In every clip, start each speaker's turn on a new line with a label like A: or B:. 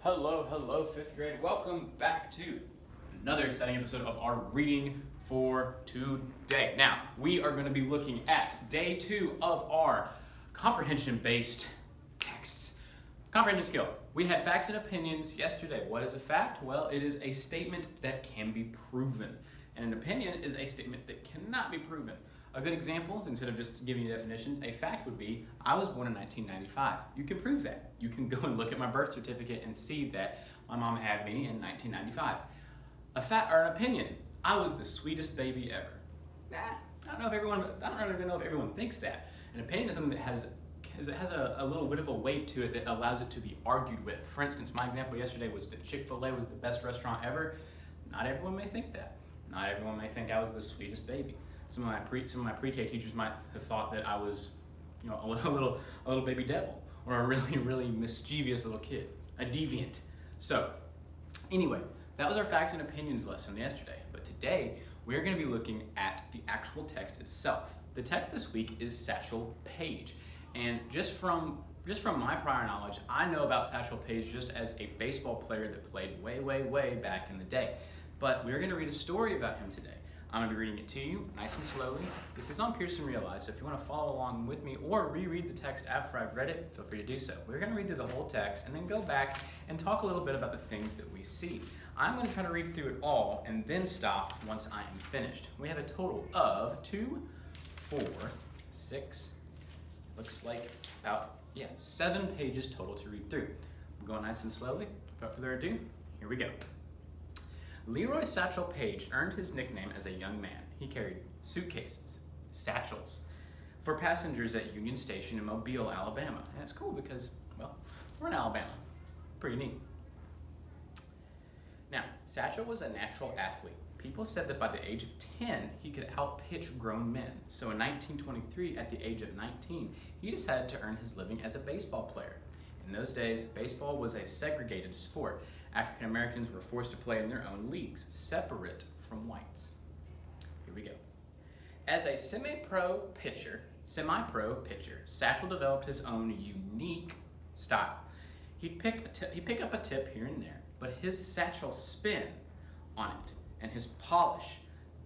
A: Hello, fifth grade. Welcome back to another exciting episode of our reading for today. Now, we are going to be looking at day 2 of our comprehension-based texts. Comprehension skill. We had facts and opinions yesterday. What is a fact? Well, it is a statement that can be proven. And an opinion is a statement that cannot be proven. A good example, instead of just giving you definitions, a fact would be, I was born in 1995. You can prove that. You can go and look at my birth certificate and see that my mom had me in 1995. A fact or an opinion, I was the sweetest baby ever. I don't even know if everyone thinks that. An opinion is something that has a little bit of a weight to it that allows it to be argued with. For instance, my example yesterday was that Chick-fil-A was the best restaurant ever. Not everyone may think that. Not everyone may think I was the sweetest baby. Some of my pre-K teachers might have thought that I was, a little baby devil, or a really mischievous little kid, a deviant. So, anyway, that was our facts and opinions lesson yesterday. But today we're going to be looking at the actual text itself. The text this week is Satchel Paige, and just from my prior knowledge, I know about Satchel Paige just as a baseball player that played way back in the day. But we're going to read a story about him today. I'm going to be reading it to you nice and slowly. This is on Pearson Realize, so if you want to follow along with me or reread the text after I've read it, feel free to do so. We're going to read through the whole text and then go back and talk a little bit about the things that we see. I'm going to try to read through it all and then stop once I am finished. We have a total of 2, 4, 6, looks like about 7 pages total to read through. I'm going nice and slowly. Without further ado, here we go. Leroy Satchel Paige earned his nickname as a young man. He carried suitcases, satchels, for passengers at Union Station in Mobile, Alabama. And it's cool because, we're in Alabama. Pretty neat. Now, Satchel was a natural athlete. People said that by the age of 10, he could outpitch grown men. So in 1923, at the age of 19, he decided to earn his living as a baseball player. In those days, baseball was a segregated sport. African Americans were forced to play in their own leagues, separate from whites. Here we go. As a semi-pro pitcher, Satchel developed his own unique style. He'd pick up a tip here and there, but his satchel spin on it and his polish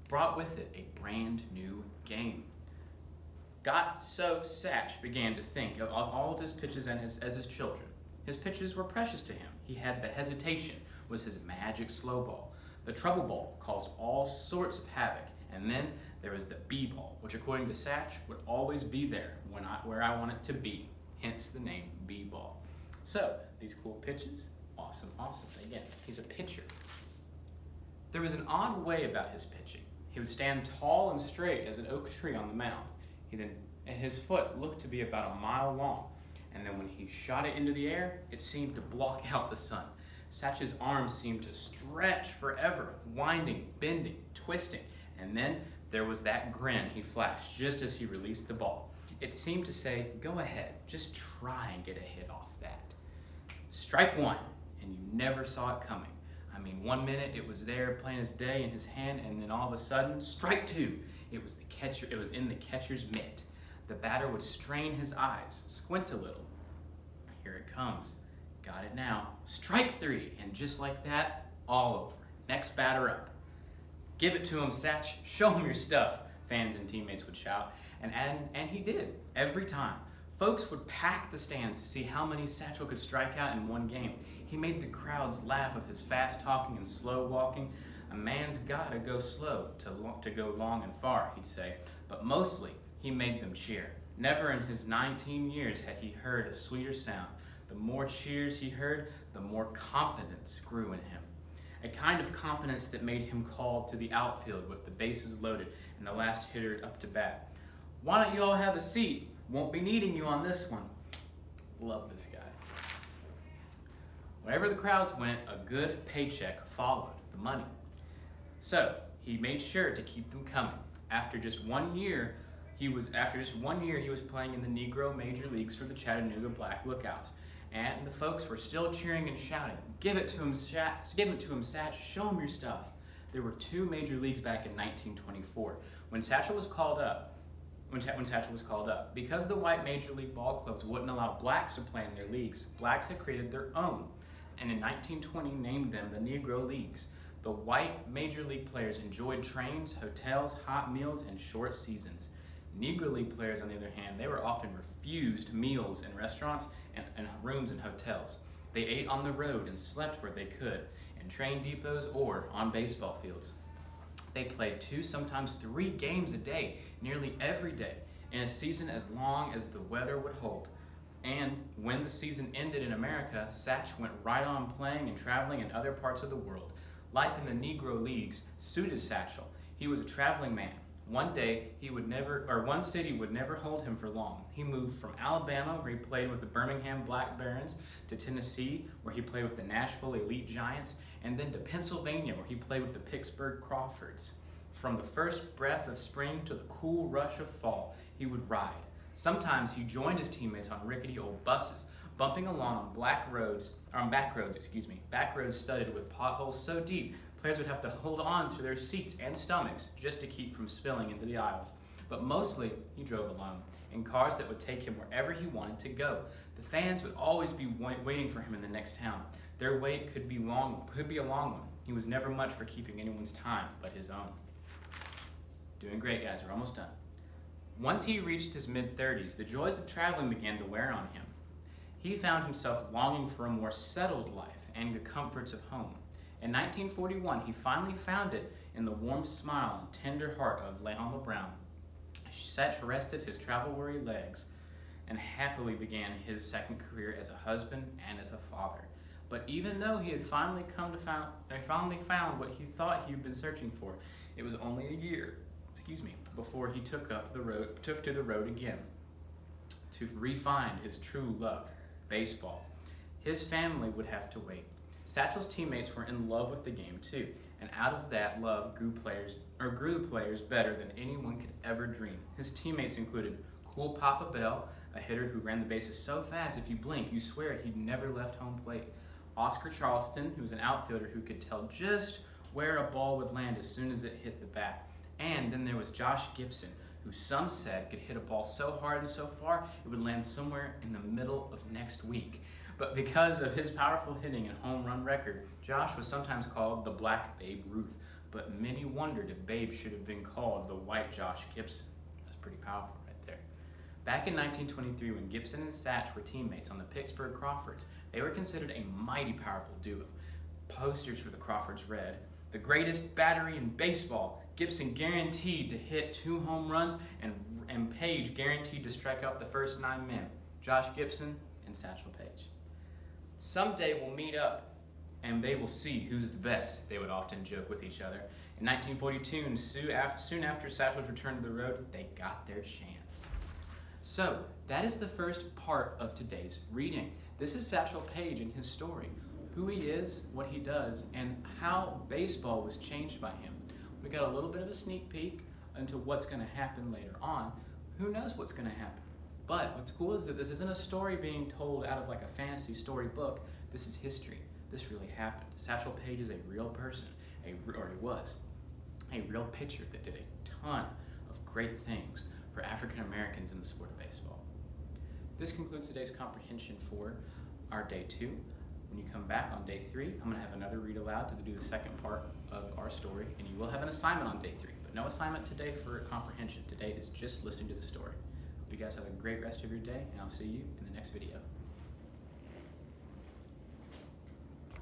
A: brought with it a brand new game. Satch began to think of all of his pitches as his children. His pitches were precious to him. He had the hesitation, was his magic slow ball. The trouble ball caused all sorts of havoc. And then there was the B-ball, which according to Satch would always be there where I want it to be, hence the name B-ball. So, these cool pitches, awesome. Again, he's a pitcher. There was an odd way about his pitching. He would stand tall and straight as an oak tree on the mound. His foot looked to be about a mile long. And then when he shot it into the air, it seemed to block out the sun. Satch's arms seemed to stretch forever, winding, bending, twisting. And then there was that grin he flashed just as he released the ball. It seemed to say, go ahead, just try and get a hit off that. Strike one, and you never saw it coming. One minute it was there plain as day in his hand, and then all of a sudden, strike two. It was in the catcher's mitt. The batter would strain his eyes, squint a little. Here it comes. Got it now. Strike three. And just like that, all over. Next batter up. Give it to him, Satch. Show him your stuff, fans and teammates would shout. And he did, every time. Folks would pack the stands to see how many Satchel could strike out in one game. He made the crowds laugh with his fast talking and slow walking. A man's gotta go slow to go long and far, he'd say. But mostly, he made them cheer. Never in his 19 years had he heard a sweeter sound. The more cheers he heard, the more confidence grew in him. A kind of confidence that made him call to the outfield with the bases loaded and the last hitter up to bat. Why don't you all have a seat? Won't be needing you on this one. Love this guy. Wherever the crowds went, a good paycheck followed the money. So he made sure to keep them coming. After just 1 year, he was playing in the Negro Major Leagues for the Chattanooga Black Lookouts. And the folks were still cheering and shouting, give it to him, Satch, show him your stuff. There were 2 major leagues back in 1924 when Satchel was called up. Because the white Major League ball clubs wouldn't allow blacks to play in their leagues, blacks had created their own. and in 1920 named them the Negro Leagues. The white major league players enjoyed trains, hotels, hot meals, and short seasons. Negro League players, on the other hand, they were often refused meals in restaurants and rooms in hotels. They ate on the road and slept where they could, in train depots or on baseball fields. They played 2, sometimes 3 games a day, nearly every day, in a season as long as the weather would hold. And when the season ended in America, Satch went right on playing and traveling in other parts of the world. Life in the Negro Leagues suited Satchel. He was a traveling man. One city would never hold him for long. He moved from Alabama, where he played with the Birmingham Black Barons, to Tennessee, where he played with the Nashville Elite Giants, and then to Pennsylvania, where he played with the Pittsburgh Crawfords. From the first breath of spring to the cool rush of fall, he would ride. Sometimes he joined his teammates on rickety old buses, bumping along on back roads studded with potholes so deep players would have to hold on to their seats and stomachs just to keep from spilling into the aisles. But mostly, he drove alone, in cars that would take him wherever he wanted to go. The fans would always be waiting for him in the next town. Their wait could be a long one. He was never much for keeping anyone's time but his own. Doing great, guys. We're almost done. Once he reached his mid-30s, the joys of traveling began to wear on him. He found himself longing for a more settled life and the comforts of home. In 1941, he finally found it in the warm smile and tender heart of Leoma Brown. Satch rested his travel-weary legs and happily began his second career as a husband and as a father. But even though he had finally found what he thought he had been searching for, it was only a year, before he took to the road again to re-find his true love, baseball. His family would have to wait. Satchel's teammates were in love with the game too, and out of that love grew the players better than anyone could ever dream. His teammates included Cool Papa Bell, a hitter who ran the bases so fast if you blink, you swear he'd never left home plate. Oscar Charleston, who was an outfielder who could tell just where a ball would land as soon as it hit the bat. And then there was Josh Gibson, who some said could hit a ball so hard and so far it would land somewhere in the middle of next week. But because of his powerful hitting and home run record, Josh was sometimes called the Black Babe Ruth, but many wondered if Babe should have been called the White Josh Gibson. That's pretty powerful right there. Back in 1923, when Gibson and Satch were teammates on the Pittsburgh Crawfords, they were considered a mighty powerful duo. Posters for the Crawfords read, "The greatest battery in baseball. Gibson guaranteed to hit 2 home runs, and Page guaranteed to strike out the first 9 men. Josh Gibson and Satchel Paige. Someday we'll meet up, and they will see who's the best," they would often joke with each other. In 1942, soon after Satchel's return to the road, they got their chance. So, that is the first part of today's reading. This is Satchel Paige and his story, who he is, what he does, and how baseball was changed by him. We got a little bit of a sneak peek into what's going to happen later on. Who knows what's going to happen? But what's cool is that this isn't a story being told out of like a fantasy story book. This is history. This really happened. Satchel Paige is a real person, or he was, a real pitcher that did a ton of great things for African Americans in the sport of baseball. This concludes today's comprehension for our day 2. When you come back on day 3, I'm going to have another read aloud to do the second part of our story, and you will have an assignment on day 3, but no assignment today for comprehension. Today is just listening to the story. Hope you guys have a great rest of your day, and I'll see you in the next video.